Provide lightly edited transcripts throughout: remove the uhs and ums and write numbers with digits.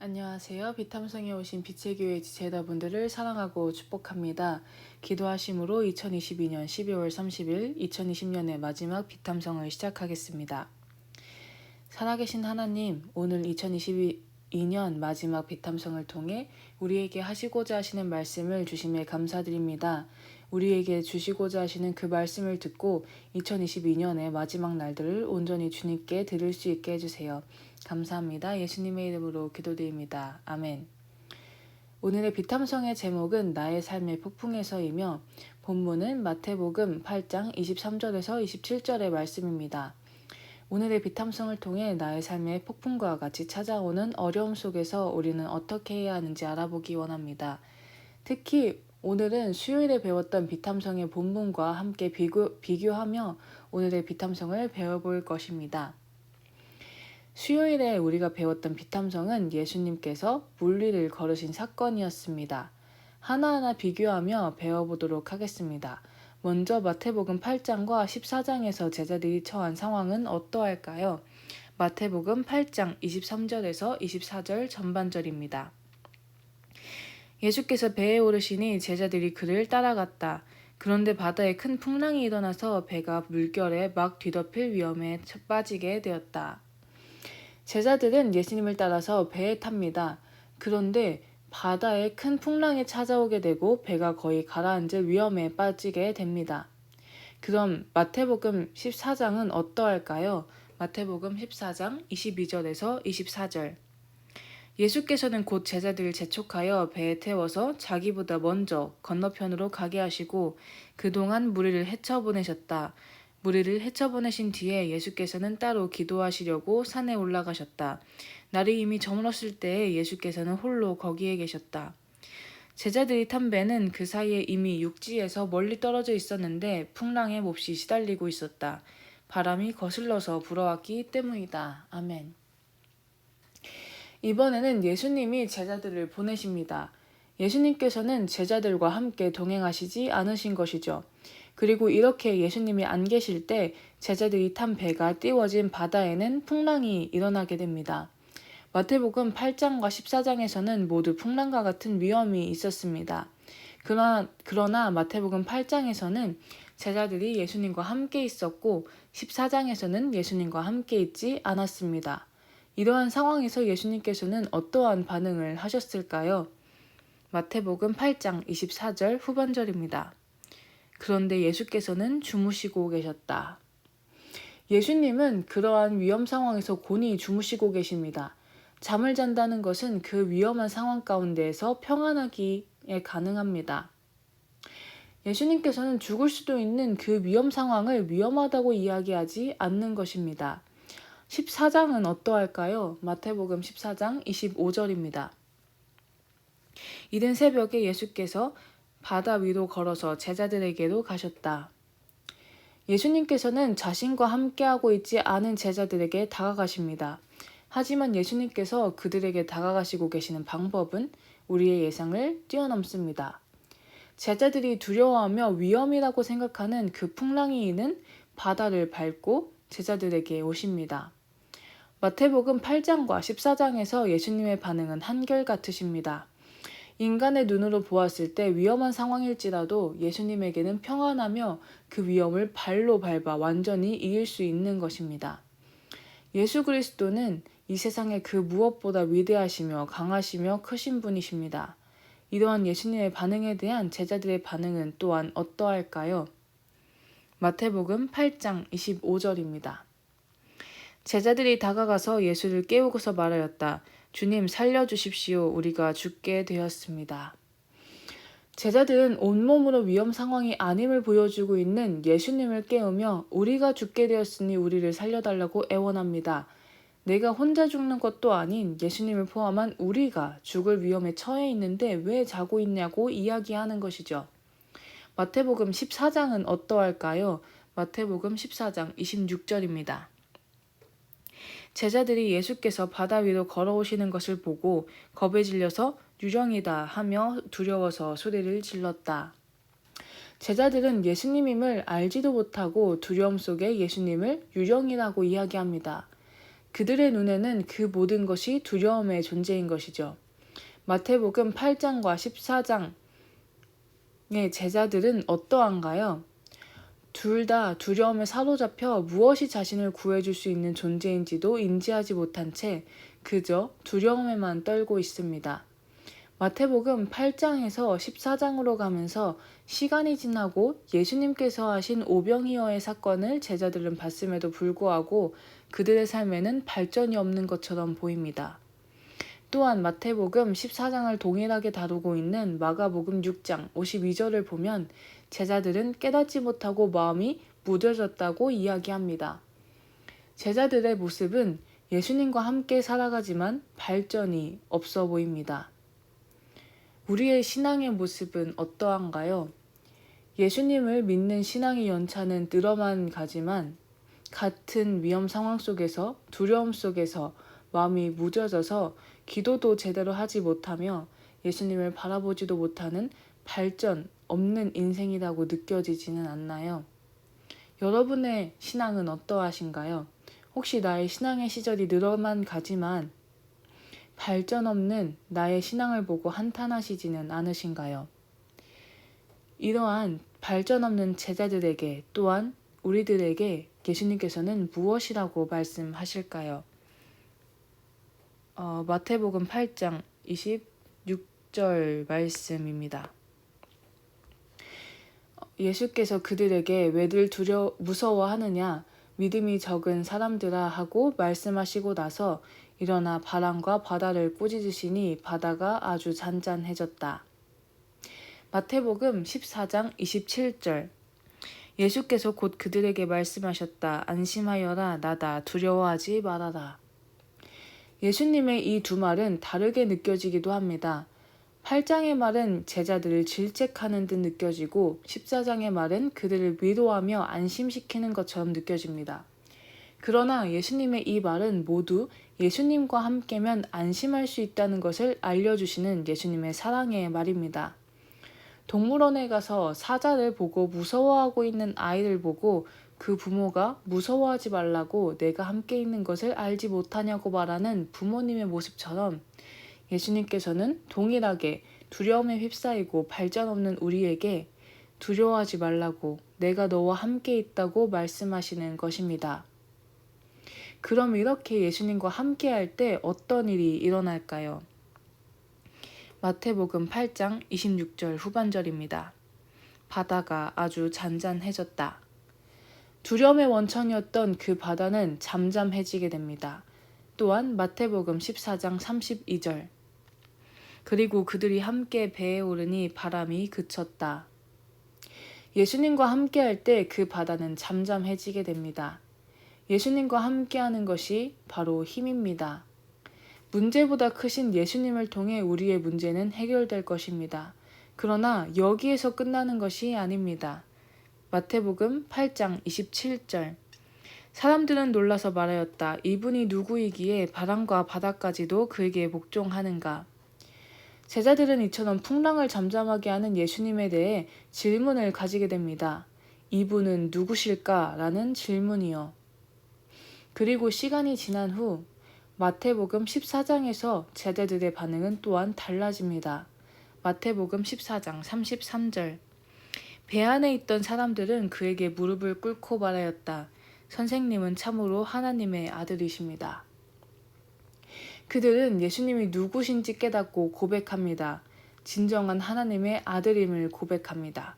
안녕하세요. 비탐성에 오신 빛의 교회 지체자분들을 사랑하고 축복합니다. 기도하심으로 2022년 12월 30일 2020년의 마지막 비탐성을 시작하겠습니다. 살아계신 하나님, 오늘 2022년 마지막 비탐성을 통해 우리에게 하시고자 하시는 말씀을 주심에 감사드립니다. 우리에게 주시고자 하시는 그 말씀을 듣고 2022년의 마지막 날들을 온전히 주님께 드릴 수 있게 해주세요. 감사합니다. 예수님의 이름으로 기도드립니다. 아멘. 오늘의 비탐성의 제목은 나의 삶의 폭풍에서이며 본문은 마태복음 8장 23절에서 27절의 말씀입니다. 오늘의 비탐성을 통해 나의 삶의 폭풍과 같이 찾아오는 어려움 속에서 우리는 어떻게 해야 하는지 알아보기 원합니다. 특히 오늘은 수요일에 배웠던 비탐성의 본문과 함께 비교하며 오늘의 비탐성을 배워볼 것입니다. 수요일에 우리가 배웠던 비탐성은 예수님께서 물리를 걸으신 사건이었습니다. 하나하나 비교하며 배워보도록 하겠습니다. 먼저 마태복음 8장과 14장에서 제자들이 처한 상황은 어떠할까요? 마태복음 8장 23절에서 24절 전반절입니다. 예수께서 배에 오르시니 제자들이 그를 따라갔다. 그런데 바다에 큰 풍랑이 일어나서 배가 물결에 막 뒤덮일 위험에 빠지게 되었다. 제자들은 예수님을 따라서 배에 탑니다. 그런데 바다에 큰 풍랑이 찾아오게 되고 배가 거의 가라앉을 위험에 빠지게 됩니다. 그럼 마태복음 14장은 어떠할까요? 마태복음 14장 22절에서 24절. 예수께서는 곧 제자들을 재촉하여 배에 태워서 자기보다 먼저 건너편으로 가게 하시고 그동안 무리를 헤쳐보내셨다. 무리를 헤쳐보내신 뒤에 예수께서는 따로 기도하시려고 산에 올라가셨다. 날이 이미 저물었을 때에 예수께서는 홀로 거기에 계셨다. 제자들이 탄 배는 그 사이에 이미 육지에서 멀리 떨어져 있었는데 풍랑에 몹시 시달리고 있었다. 바람이 거슬러서 불어왔기 때문이다. 아멘. 이번에는 예수님이 제자들을 보내십니다. 예수님께서는 제자들과 함께 동행하시지 않으신 것이죠. 그리고 이렇게 예수님이 안 계실 때 제자들이 탄 배가 띄워진 바다에는 풍랑이 일어나게 됩니다. 마태복음 8장과 14장에서는 모두 풍랑과 같은 위험이 있었습니다. 그러나 마태복음 8장에서는 제자들이 예수님과 함께 있었고 14장에서는 예수님과 함께 있지 않았습니다. 이러한 상황에서 예수님께서는 어떠한 반응을 하셨을까요? 마태복음 8장 24절 후반절입니다. 그런데 예수께서는 주무시고 계셨다. 예수님은 그러한 위험 상황에서 곤히 주무시고 계십니다. 잠을 잔다는 것은 그 위험한 상황 가운데에서 평안하기에 가능합니다. 예수님께서는 죽을 수도 있는 그 위험 상황을 위험하다고 이야기하지 않는 것입니다. 14장은 어떠할까요? 마태복음 14장 25절입니다. 이른 새벽에 예수께서 바다 위로 걸어서 제자들에게로 가셨다. 예수님께서는 자신과 함께하고 있지 않은 제자들에게 다가가십니다. 하지만 예수님께서 그들에게 다가가시고 계시는 방법은 우리의 예상을 뛰어넘습니다. 제자들이 두려워하며 위험이라고 생각하는 그 풍랑이 있는 바다를 밟고 제자들에게 오십니다. 마태복음 8장과 14장에서 예수님의 반응은 한결같으십니다. 인간의 눈으로 보았을 때 위험한 상황일지라도 예수님에게는 평안하며 그 위험을 발로 밟아 완전히 이길 수 있는 것입니다. 예수 그리스도는 이 세상의 그 무엇보다 위대하시며 강하시며 크신 분이십니다. 이러한 예수님의 반응에 대한 제자들의 반응은 또한 어떠할까요? 마태복음 8장 25절입니다. 제자들이 다가가서 예수를 깨우고서 말하였다. 주님 살려주십시오. 우리가 죽게 되었습니다. 제자들은 온몸으로 위험 상황이 아님을 보여주고 있는 예수님을 깨우며 우리가 죽게 되었으니 우리를 살려달라고 애원합니다. 내가 혼자 죽는 것도 아닌 예수님을 포함한 우리가 죽을 위험에 처해 있는데 왜 자고 있냐고 이야기하는 것이죠. 마태복음 14장은 어떠할까요? 마태복음 14장 26절입니다. 제자들이 예수께서 바다 위로 걸어오시는 것을 보고 겁에 질려서 유령이다 하며 두려워서 소리를 질렀다. 제자들은 예수님임을 알지도 못하고 두려움 속에 예수님을 유령이라고 이야기합니다. 그들의 눈에는 그 모든 것이 두려움의 존재인 것이죠. 마태복음 8장과 14장의 제자들은 어떠한가요? 둘 다 두려움에 사로잡혀 무엇이 자신을 구해줄 수 있는 존재인지도 인지하지 못한 채 그저 두려움에만 떨고 있습니다. 마태복음 8장에서 14장으로 가면서 시간이 지나고 예수님께서 하신 오병이어의 사건을 제자들은 봤음에도 불구하고 그들의 삶에는 발전이 없는 것처럼 보입니다. 또한 마태복음 14장을 동일하게 다루고 있는 마가복음 6장 52절을 보면 제자들은 깨닫지 못하고 마음이 무뎌졌다고 이야기합니다. 제자들의 모습은 예수님과 함께 살아가지만 발전이 없어 보입니다. 우리의 신앙의 모습은 어떠한가요? 예수님을 믿는 신앙의 연차는 늘어만 가지만 같은 위험 상황 속에서 두려움 속에서 마음이 무뎌져서 기도도 제대로 하지 못하며 예수님을 바라보지도 못하는 발전 없는 인생이라고 느껴지지는 않나요? 여러분의 신앙은 어떠하신가요? 혹시 나의 신앙의 시절이 늘어만 가지만 발전 없는 나의 신앙을 보고 한탄하시지는 않으신가요? 이러한 발전 없는 제자들에게 또한 우리들에게 예수님께서는 무엇이라고 말씀하실까요? 마태복음 8장 26절 말씀입니다. 예수께서 그들에게 왜들 무서워하느냐 믿음이 적은 사람들아 하고 말씀하시고 나서 일어나 바람과 바다를 꾸짖으시니 바다가 아주 잔잔해졌다. 마태복음 14장 27절 예수께서 곧 그들에게 말씀하셨다. 안심하여라 나다 두려워하지 말아라. 예수님의 이 두 말은 다르게 느껴지기도 합니다. 8장의 말은 제자들을 질책하는 듯 느껴지고 14장의 말은 그들을 위로하며 안심시키는 것처럼 느껴집니다. 그러나 예수님의 이 말은 모두 예수님과 함께면 안심할 수 있다는 것을 알려주시는 예수님의 사랑의 말입니다. 동물원에 가서 사자를 보고 무서워하고 있는 아이를 보고 그 부모가 무서워하지 말라고 내가 함께 있는 것을 알지 못하냐고 말하는 부모님의 모습처럼 예수님께서는 동일하게 두려움에 휩싸이고 발전 없는 우리에게 두려워하지 말라고 내가 너와 함께 있다고 말씀하시는 것입니다. 그럼 이렇게 예수님과 함께 할 때 어떤 일이 일어날까요? 마태복음 8장 26절 후반절입니다. 바다가 아주 잔잔해졌다. 두려움의 원천이었던 그 바다는 잠잠해지게 됩니다. 또한 마태복음 14장 32절 그리고 그들이 함께 배에 오르니 바람이 그쳤다. 예수님과 함께할 때 그 바다는 잠잠해지게 됩니다. 예수님과 함께하는 것이 바로 힘입니다. 문제보다 크신 예수님을 통해 우리의 문제는 해결될 것입니다. 그러나 여기에서 끝나는 것이 아닙니다. 마태복음 8장 27절 사람들은 놀라서 말하였다. 이분이 누구이기에 바람과 바다까지도 그에게 복종하는가. 제자들은 이처럼 풍랑을 잠잠하게 하는 예수님에 대해 질문을 가지게 됩니다. 이분은 누구실까? 라는 질문이요. 그리고 시간이 지난 후 마태복음 14장에서 제자들의 반응은 또한 달라집니다. 마태복음 14장 33절 배 안에 있던 사람들은 그에게 무릎을 꿇고 말하였다. 선생님은 참으로 하나님의 아들이십니다. 그들은 예수님이 누구신지 깨닫고 고백합니다. 진정한 하나님의 아들임을 고백합니다.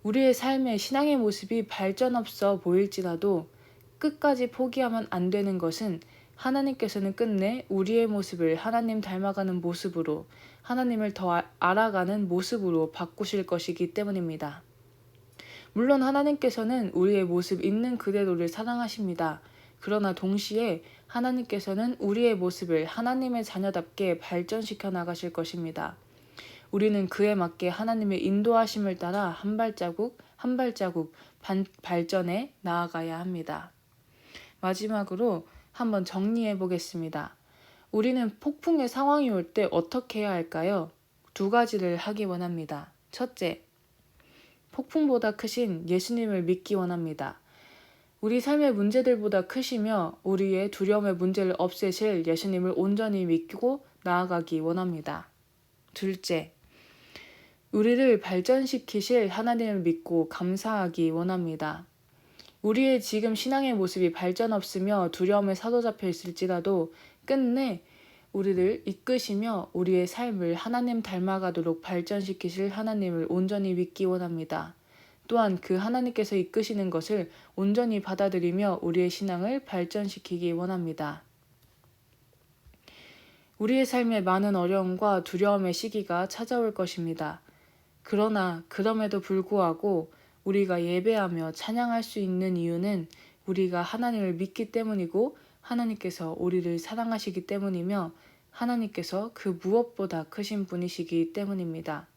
우리의 삶의 신앙의 모습이 발전 없어 보일지라도 끝까지 포기하면 안 되는 것은 하나님께서는 끝내 우리의 모습을 하나님 닮아가는 모습으로 하나님을 더 알아가는 모습으로 바꾸실 것이기 때문입니다. 물론 하나님께서는 우리의 모습 있는 그대로를 사랑하십니다. 그러나 동시에 하나님께서는 우리의 모습을 하나님의 자녀답게 발전시켜 나가실 것입니다. 우리는 그에 맞게 하나님의 인도하심을 따라 한 발자국 한 발자국 발전해 나아가야 합니다. 마지막으로 한번 정리해 보겠습니다. 우리는 폭풍의 상황이 올 때 어떻게 해야 할까요? 두 가지를 하기 원합니다. 첫째, 폭풍보다 크신 예수님을 믿기 원합니다. 우리 삶의 문제들보다 크시며 우리의 두려움의 문제를 없애실 예수님을 온전히 믿고 나아가기 원합니다. 둘째, 우리를 발전시키실 하나님을 믿고 감사하기 원합니다. 우리의 지금 신앙의 모습이 발전 없으며 두려움에 사로잡혀 있을지라도 끝내 우리를 이끄시며 우리의 삶을 하나님 닮아가도록 발전시키실 하나님을 온전히 믿기 원합니다. 또한 그 하나님께서 이끄시는 것을 온전히 받아들이며 우리의 신앙을 발전시키기 원합니다. 우리의 삶에 많은 어려움과 두려움의 시기가 찾아올 것입니다. 그러나 그럼에도 불구하고 우리가 예배하며 찬양할 수 있는 이유는 우리가 하나님을 믿기 때문이고 하나님께서 우리를 사랑하시기 때문이며 하나님께서 그 무엇보다 크신 분이시기 때문입니다.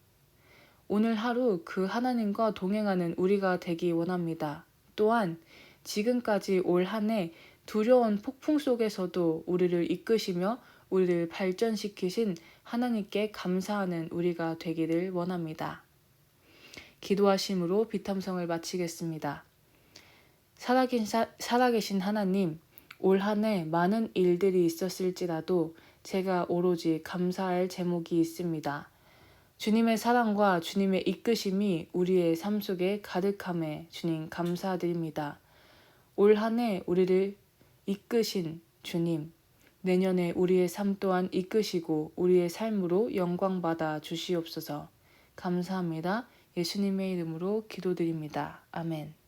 오늘 하루 그 하나님과 동행하는 우리가 되기 원합니다. 또한 지금까지 올 한 해 두려운 폭풍 속에서도 우리를 이끄시며 우리를 발전시키신 하나님께 감사하는 우리가 되기를 원합니다. 기도하심으로 비탐성을 마치겠습니다. 살아계신 하나님, 올 한 해 많은 일들이 있었을지라도 제가 오로지 감사할 제목이 있습니다. 주님의 사랑과 주님의 이끄심이 우리의 삶 속에 가득함에 주님 감사드립니다. 올 한 해 우리를 이끄신 주님, 내년에 우리의 삶 또한 이끄시고 우리의 삶으로 영광받아 주시옵소서. 감사합니다. 예수님의 이름으로 기도드립니다. 아멘.